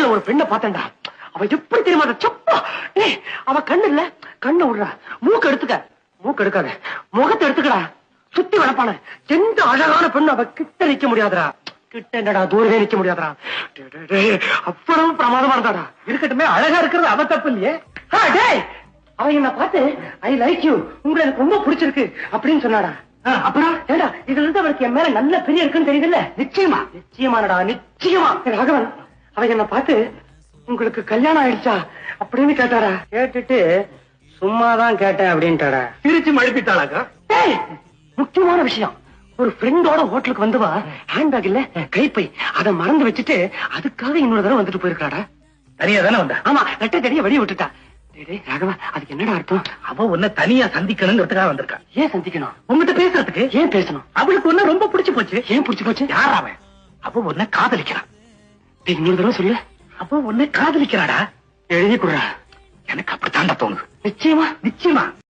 ஜன்னல்ல ஒரு பெண்ணை பார்த்தேன்டா. அவ எப்படி தெரியுமா சப்பா. அவ கண்ணு இல்ல, கண்ணை விடுறா. மூக்கு எடுத்துக்க, மூக்கு எடுக்காத, முகத்தை எடுத்துக்கடா. சுத்தி வளர்ப்பான எந்த அழகான பெண்ணு அவ கிட்ட நிக்க முடியாதுடா. கிட்ட என்னடா தூரவே நிக்க முடியாதுடா. அவ்வளவு பிரமாதமா இருந்தாடா. இருக்கட்டுமே, அழகா இருக்கிறது அவ தப்பு இல்லையே. அவ என்ன பார்த்து ஐ லைக் யூ, உங்களை எனக்கு ரொம்ப பிடிச்சிருக்கு அப்படின்னு சொன்னாடா. அப்புறம் ஏடா இதுல இருந்து அவளுக்கு என் மேல நல்ல பெரிய இருக்குன்னு தெரியுதுல்ல? நிச்சயமா, நிச்சயமானடா, நிச்சயமா. ராகவன் அவ என்ன பார்த்து உங்களுக்கு கல்யாணம் ஆயிடுச்சா அப்படின்னு கேட்டாரா. கேட்டுட்டு சும்மாதான் கேட்டேன் அப்படின்ட்டாடா. திருச்சி மழுப்பிட்டாளாக்கா. முக்கியமான விஷயம், ஒரு ஃப்ரெண்டோட ஹோட்டலுக்கு வந்துவா, ஹேண்ட்பேக் இல்ல கைப்பை, அதை மறந்து வச்சுட்டு அதுக்காக இன்னொரு தடவை வந்துட்டு போயிருக்காடா. தனியா தானே வந்தா? ஆமா, ரெட்டை தடிய வெளிய விட்டுட்டா. ராகவா, அதுக்கு என்னடா அர்த்தம்? அவ உன்னை தனியா சந்திக்கணுங்கிறதுக்காக வந்திருக்கா. ஏன் சந்திக்கணும்? உங்ககிட்ட பேசுறதுக்கு. ஏன் பேசணும்? அவளுக்கு ஒண்ணு ரொம்ப பிடிச்சு போச்சு. ஏன் பிடிச்சு போச்சு? யார் அவன்? அவ உன்னை காதலிக்கிறான். இன்னொரு தடவை சொல்லு. அவ உன்னை காதலிக்கிறாடா. எழுதி கொடுறா. எனக்கு அப்படித்தாண்டா தோணுது. நிச்சயமா? நிச்சயமா.